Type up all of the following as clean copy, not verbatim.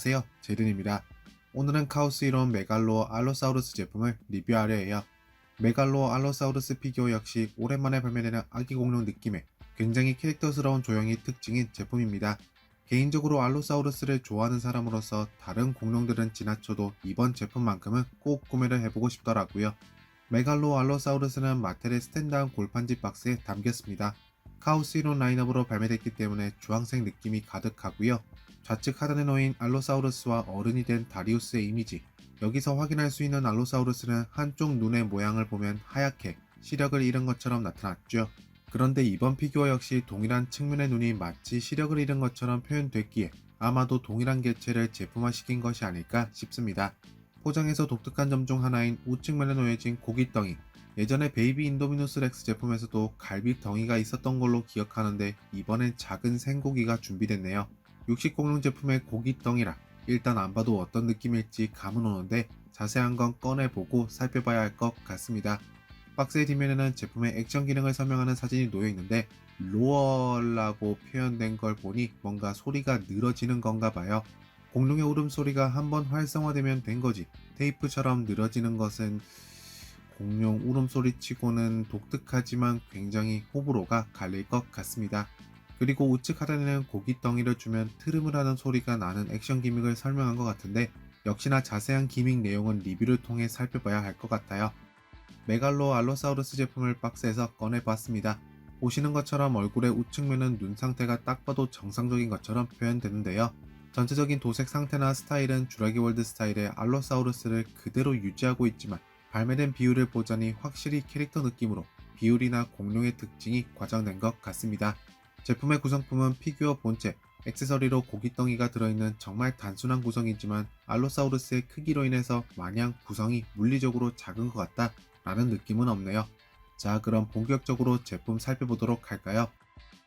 안녕하세요, 제든입니다. 오늘은 카오스 이론 메갈로 알로사우루스 제품을 리뷰하려 해요. 메갈로 알로사우루스 피규어 역시 오랜만에 발매되는 아기 공룡 느낌의 굉장히 캐릭터스러운 조형이 특징인 제품입니다. 개인적으로 알로사우루스를 좋아하는 사람으로서 다른 공룡들은 지나쳐도 이번 제품만큼은 꼭 구매를 해보고 싶더라고요. 메갈로 알로사우루스는 마텔의 스탠다드 골판지 박스에 담겼습니다. 카오스 이론 라인업으로 발매됐기 때문에 주황색 느낌이 가득하고요. 좌측 하단에 놓인 알로사우루스와 어른이 된 다리우스의 이미지, 여기서 확인할 수 있는 알로사우루스는 한쪽 눈의 모양을 보면 하얗게 시력을 잃은 것처럼 나타났죠. 그런데 이번 피규어 역시 동일한 측면의 눈이 마치 시력을 잃은 것처럼 표현됐기에 아마도 동일한 개체를 제품화시킨 것이 아닐까 싶습니다. 포장에서 독특한 점 중 하나인 우측면에 놓여진 고깃덩이, 예전에 베이비 인도미누스 렉스 제품에서도 갈비 덩이가 있었던 걸로 기억하는데 이번엔 작은 생고기가 준비됐네요. 육식 공룡 제품의 고깃덩이라 일단 안 봐도 어떤 느낌일지 감은 오는데 자세한 건 꺼내보고 살펴봐야 할 것 같습니다. 박스의 뒷면에는 제품의 액션 기능을 설명하는 사진이 놓여있는데 로어라고 표현된 걸 보니 뭔가 소리가 늘어지는 건가 봐요. 공룡의 울음소리가 한번 활성화되면 된 거지 테이프처럼 늘어지는 것은 공룡 울음소리치고는 독특하지만 굉장히 호불호가 갈릴 것 같습니다. 그리고 우측 하단에는 고깃덩이를 주면 트름을 하는 소리가 나는 액션 기믹을 설명한 것 같은데 역시나 자세한 기믹 내용은 리뷰를 통해 살펴봐야 할 것 같아요. 메갈로 알로사우루스 제품을 박스에서 꺼내봤습니다. 보시는 것처럼 얼굴의 우측면은 눈 상태가 딱 봐도 정상적인 것처럼 표현되는데요. 전체적인 도색 상태나 스타일은 주라기 월드 스타일의 알로사우루스를 그대로 유지하고 있지만 발매된 비율을 보자니 확실히 캐릭터 느낌으로 비율이나 공룡의 특징이 과장된 것 같습니다. 제품의 구성품은 피규어 본체, 액세서리로 고깃덩이가 들어있는 정말 단순한 구성이지만 알로사우루스의 크기로 인해서 마냥 구성이 물리적으로 작은 것 같다 라는 느낌은 없네요. 자, 그럼 본격적으로 제품 살펴보도록 할까요?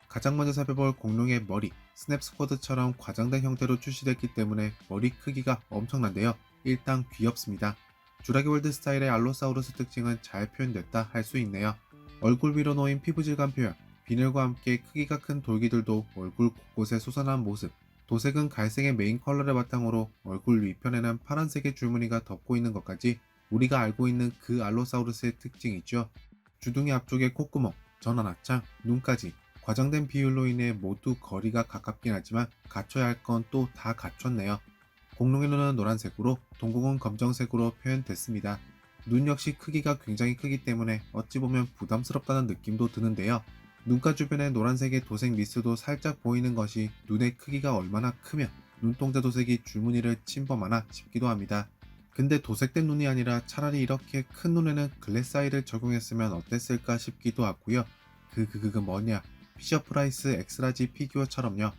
가장 먼저 살펴볼 공룡의 머리, 스냅 스쿼드처럼 과장된 형태로 출시됐기 때문에 머리 크기가 엄청난데요. 일단 귀엽습니다. 주라기 월드 스타일의 알로사우루스 특징은 잘 표현됐다 할 수 있네요. 얼굴 위로 놓인 피부 질감 표현, 비늘과 함께 크기가 큰 돌기들도 얼굴 곳곳에 솟아난 모습, 도색은 갈색의 메인 컬러를 바탕으로 얼굴 위편에는 파란색의 줄무늬가 덮고 있는 것까지 우리가 알고 있는 그 알로사우루스의 특징이죠. 주둥이 앞쪽에 콧구멍, 전완합창, 눈까지 과장된 비율로 인해 모두 거리가 가깝긴 하지만 갖춰야 할 건 또 다 갖췄네요. 공룡의 눈은 노란색으로, 동공은 검정색으로 표현됐습니다. 눈 역시 크기가 굉장히 크기 때문에 어찌 보면 부담스럽다는 느낌도 드는데요. 눈가 주변의 노란색의 도색 미스도 살짝 보이는 것이 눈의 크기가 얼마나 크면 눈동자 도색이 줄무늬를 침범하나 싶기도 합니다. 근데 도색된 눈이 아니라 차라리 이렇게 큰 눈에는 글래스 아이를 적용했으면 어땠을까 싶기도 하고요. 뭐냐, 피셔 프라이스 엑스라지 피규어처럼요.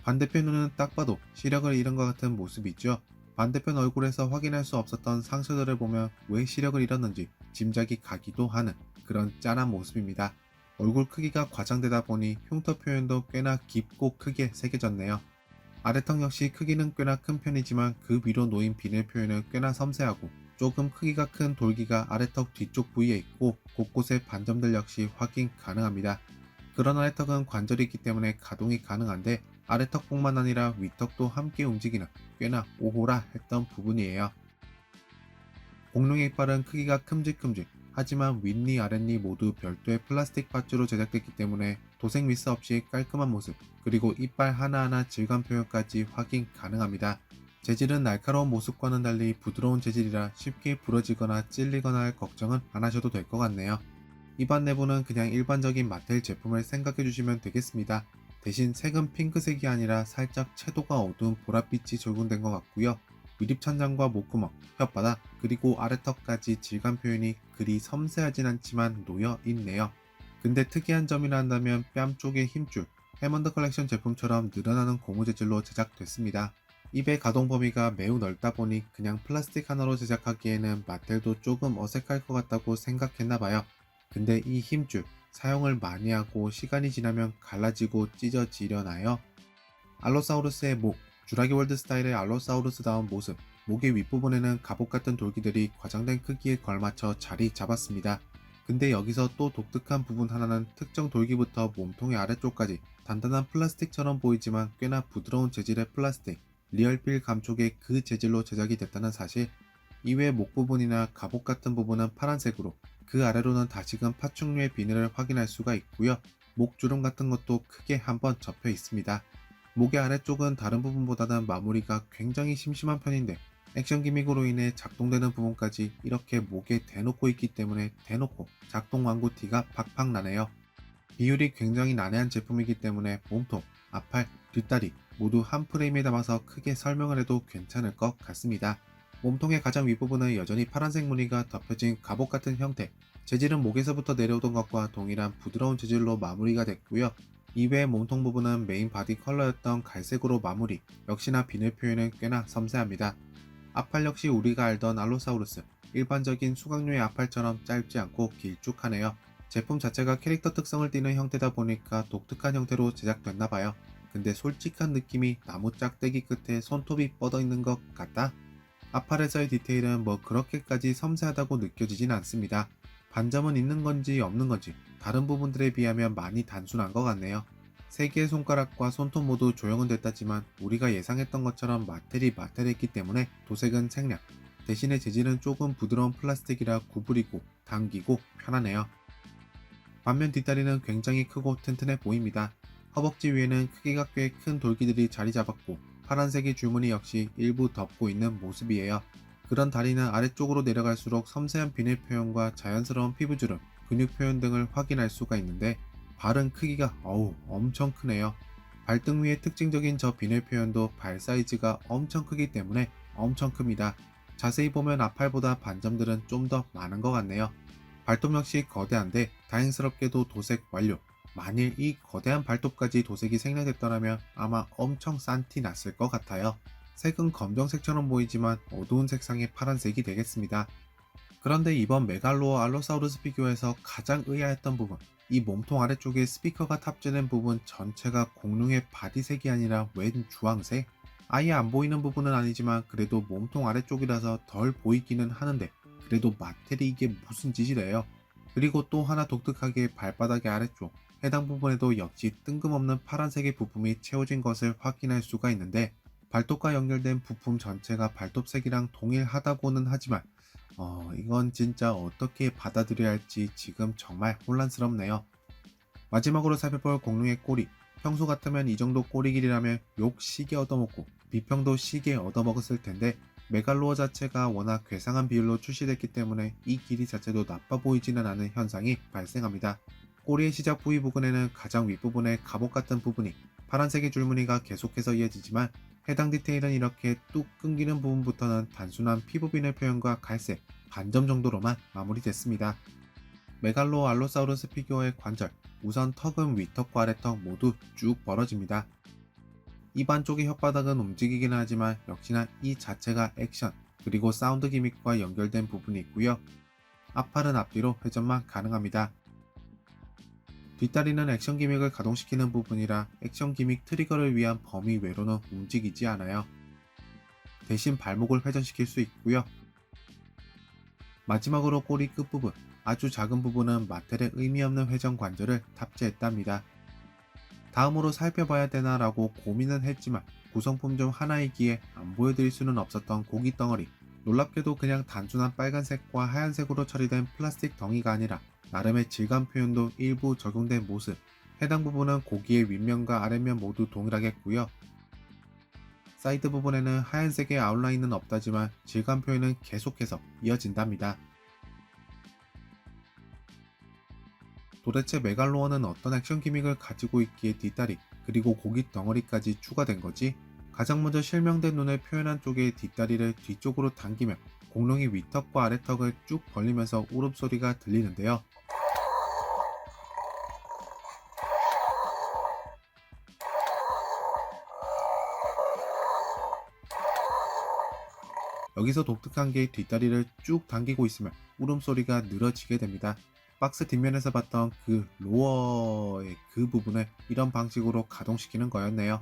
반대편 눈은 딱 봐도 시력을 잃은 것 같은 모습이죠. 반대편 얼굴에서 확인할 수 없었던 상처들을 보면 왜 시력을 잃었는지 짐작이 가기도 하는 그런 짠한 모습입니다. 얼굴 크기가 과장되다 보니 흉터 표현도 꽤나 깊고 크게 새겨졌네요. 아래턱 역시 크기는 꽤나 큰 편이지만 그 위로 놓인 비늘 표현은 꽤나 섬세하고 조금 크기가 큰 돌기가 아래턱 뒤쪽 부위에 있고 곳곳의 반점들 역시 확인 가능합니다. 그런 아래턱은 관절이 있기 때문에 가동이 가능한데 아래턱뿐만 아니라 위턱도 함께 움직이는 꽤나 오호라 했던 부분이에요. 공룡의 이빨은 크기가 큼직큼직, 하지만 윗니 아랫니 모두 별도의 플라스틱 밧줄로 제작됐기 때문에 도색 미스 없이 깔끔한 모습, 그리고 이빨 하나하나 질감 표현까지 확인 가능합니다. 재질은 날카로운 모습과는 달리 부드러운 재질이라 쉽게 부러지거나 찔리거나 할 걱정은 안 하셔도 될 것 같네요. 입안 내부는 그냥 일반적인 마텔 제품을 생각해주시면 되겠습니다. 대신 색은 핑크색이 아니라 살짝 채도가 어두운 보랏빛이 적용된 것 같고요. 위립천장과 목구멍, 혓바닥, 그리고 아래턱까지 질감 표현이 그리 섬세하진 않지만 놓여 있네요. 근데 특이한 점이라 한다면 뺨 쪽의 힘줄, 해먼드 컬렉션 제품처럼 늘어나는 고무 재질로 제작됐습니다. 입의 가동 범위가 매우 넓다 보니 그냥 플라스틱 하나로 제작하기에는 마텔도 조금 어색할 것 같다고 생각했나봐요. 근데 이 힘줄, 사용을 많이 하고 시간이 지나면 갈라지고 찢어지려나요? 알로사우루스의 목, 주라기 월드 스타일의 알로사우루스다운 모습, 목의 윗부분에는 갑옷 같은 돌기들이 과장된 크기에 걸맞춰 자리 잡았습니다. 근데 여기서 또 독특한 부분 하나는 특정 돌기부터 몸통의 아래쪽까지 단단한 플라스틱처럼 보이지만 꽤나 부드러운 재질의 플라스틱, 리얼필 감촉의 그 재질로 제작이 됐다는 사실, 이외 목 부분이나 갑옷 같은 부분은 파란색으로, 그 아래로는 다시금 파충류의 비늘을 확인할 수가 있고요. 목 주름 같은 것도 크게 한번 접혀 있습니다. 목의 아래쪽은 다른 부분보다는 마무리가 굉장히 심심한 편인데, 액션 기믹으로 인해 작동되는 부분까지 이렇게 목에 대놓고 있기 때문에 대놓고 작동 광고 티가 팍팍 나네요. 비율이 굉장히 난해한 제품이기 때문에 몸통, 앞팔, 뒷다리 모두 한 프레임에 담아서 크게 설명을 해도 괜찮을 것 같습니다. 몸통의 가장 윗부분은 여전히 파란색 무늬가 덮여진 갑옷 같은 형태, 재질은 목에서부터 내려오던 것과 동일한 부드러운 재질로 마무리가 됐고요. 이외의 몸통 부분은 메인 바디 컬러였던 갈색으로 마무리, 역시나 비늘 표현은 꽤나 섬세합니다. 앞팔 역시 우리가 알던 알로사우루스, 일반적인 수강류의 앞팔처럼 짧지 않고 길쭉하네요. 제품 자체가 캐릭터 특성을 띠는 형태다 보니까 독특한 형태로 제작됐나봐요. 근데 솔직한 느낌이 나무 짝대기 끝에 손톱이 뻗어 있는 것 같다? 앞팔에서의 디테일은 뭐 그렇게까지 섬세하다고 느껴지진 않습니다. 반점은 있는 건지 없는 건지 다른 부분들에 비하면 많이 단순한 것 같네요. 세 개의 손가락과 손톱 모두 조형은 됐다지만 우리가 예상했던 것처럼 마텔했기 때문에 도색은 생략. 대신에 재질은 조금 부드러운 플라스틱이라 구부리고 당기고 편하네요. 반면 뒷다리는 굉장히 크고 튼튼해 보입니다. 허벅지 위에는 크기가 꽤 큰 돌기들이 자리 잡았고 파란색의 줄무늬 역시 일부 덮고 있는 모습이에요. 그런 다리는 아래쪽으로 내려갈수록 섬세한 비늘 표현과 자연스러운 피부주름, 근육 표현 등을 확인할 수가 있는데 발은 크기가 엄청 크네요. 발등 위에 특징적인 저 비늘 표현도 발 사이즈가 엄청 크기 때문에 엄청 큽니다. 자세히 보면 앞팔보다 반점들은 좀 더 많은 것 같네요. 발톱 역시 거대한데 다행스럽게도 도색 완료. 만일 이 거대한 발톱까지 도색이 생략됐더라면 아마 엄청 싼 티 났을 것 같아요. 색은 검정색처럼 보이지만 어두운 색상의 파란색이 되겠습니다. 그런데 이번 메갈로어 알로사우루스 피규어에서 가장 의아했던 부분, 이 몸통 아래쪽에 스피커가 탑재된 부분 전체가 공룡의 바디색이 아니라 웬 주황색? 아예 안 보이는 부분은 아니지만 그래도 몸통 아래쪽이라서 덜 보이기는 하는데 그래도 마텔이 이게 무슨 짓이래요. 그리고 또 하나 독특하게 발바닥의 아래쪽 해당 부분에도 역시 뜬금없는 파란색의 부품이 채워진 것을 확인할 수가 있는데 발톱과 연결된 부품 전체가 발톱색이랑 동일하다고는 하지만 이건 진짜 어떻게 받아들여야 할지 지금 정말 혼란스럽네요. 마지막으로 살펴볼 공룡의 꼬리. 평소 같으면 이 정도 꼬리 길이라면 욕 시게 얻어먹고 비평도 시게 얻어먹었을 텐데 메갈로어 자체가 워낙 괴상한 비율로 출시됐기 때문에 이 길이 자체도 나빠 보이지는 않은 현상이 발생합니다. 꼬리의 시작 부위 부근에는 가장 윗부분의 갑옷 같은 부분이 파란색의 줄무늬가 계속해서 이어지지만 해당 디테일은 이렇게 뚝 끊기는 부분부터는 단순한 피부빈의 표현과 갈색, 반점 정도로만 마무리됐습니다. 메갈로 알로사우루스 피규어의 관절, 우선 턱은 윗턱과 아래턱 모두 쭉 벌어집니다. 입 안쪽의 혓바닥은 움직이긴 하지만 역시나 이 자체가 액션, 그리고 사운드 기믹과 연결된 부분이 있고요. 앞팔은 앞뒤로 회전만 가능합니다. 뒷다리는 액션 기믹을 가동시키는 부분이라 액션 기믹 트리거를 위한 범위 외로는 움직이지 않아요. 대신 발목을 회전시킬 수 있고요. 마지막으로 꼬리 끝부분, 아주 작은 부분은 마텔의 의미 없는 회전 관절을 탑재했답니다. 다음으로 살펴봐야 되나 라고 고민은 했지만 구성품 중 하나이기에 안 보여드릴 수는 없었던 고기 덩어리. 놀랍게도 그냥 단순한 빨간색과 하얀색으로 처리된 플라스틱 덩이가 아니라 나름의 질감 표현도 일부 적용된 모습. 해당 부분은 고기의 윗면과 아랫면 모두 동일하겠고요. 사이드 부분에는 하얀색의 아웃라인은 없다지만 질감 표현은 계속해서 이어진답니다. 도대체 메갈로어는 어떤 액션 기믹을 가지고 있기에 뒷다리 그리고 고기 덩어리까지 추가된 거지? 가장 먼저 실명된 눈을 표현한 쪽의 뒷다리를 뒤쪽으로 당기면 공룡이 윗턱과 아래턱을 쭉 벌리면서 울음소리가 들리는데요. 여기서 독특한 게 뒷다리를 쭉 당기고 있으면 울음소리가 늘어지게 됩니다. 박스 뒷면에서 봤던 그 로어의 그 부분을 이런 방식으로 가동시키는 거였네요.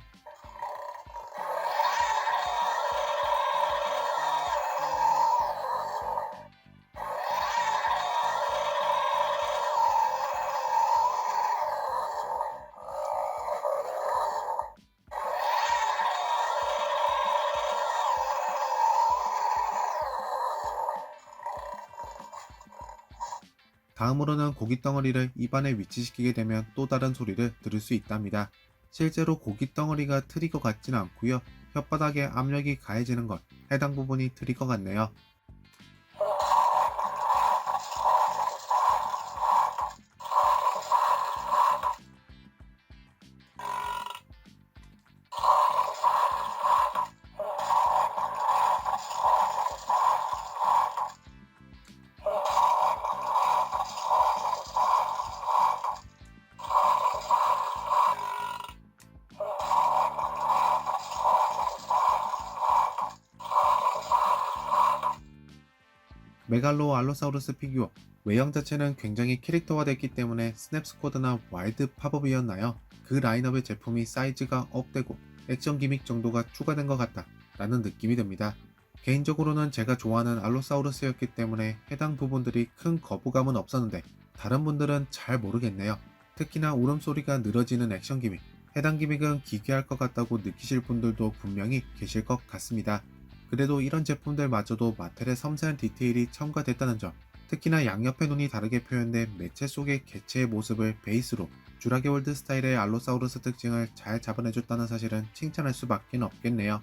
다음으로는 고기 덩어리를 입안에 위치시키게 되면 또 다른 소리를 들을 수 있답니다. 실제로 고기 덩어리가 트리거 같진 않고요. 혓바닥에 압력이 가해지는 것, 해당 부분이 트리거 같네요. 메갈로 알로사우루스 피규어 외형 자체는 굉장히 캐릭터화됐기 때문에 스냅스쿼드나 와일드 팝업이었나요? 그 라인업의 제품이 사이즈가 업되고 액션 기믹 정도가 추가된 것 같다 라는 느낌이 듭니다. 개인적으로는 제가 좋아하는 알로사우루스였기 때문에 해당 부분들이 큰 거부감은 없었는데 다른 분들은 잘 모르겠네요. 특히나 울음소리가 늘어지는 액션 기믹, 해당 기믹은 기괴할 것 같다고 느끼실 분들도 분명히 계실 것 같습니다. 그래도 이런 제품들마저도 마텔의 섬세한 디테일이 첨가됐다는 점, 특히나 양옆의 눈이 다르게 표현된 매체 속의 개체의 모습을 베이스로 주라기월드 스타일의 알로사우루스 특징을 잘 잡아내줬다는 사실은 칭찬할 수밖에 없겠네요.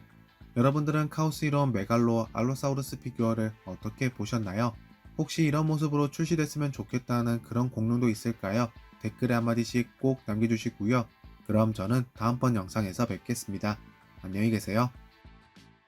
여러분들은 카오스 이론 메갈로 알로사우루스 피규어를 어떻게 보셨나요? 혹시 이런 모습으로 출시됐으면 좋겠다는 그런 공룡도 있을까요? 댓글에 한마디씩 꼭 남겨주시고요. 그럼 저는 다음번 영상에서 뵙겠습니다. 안녕히 계세요.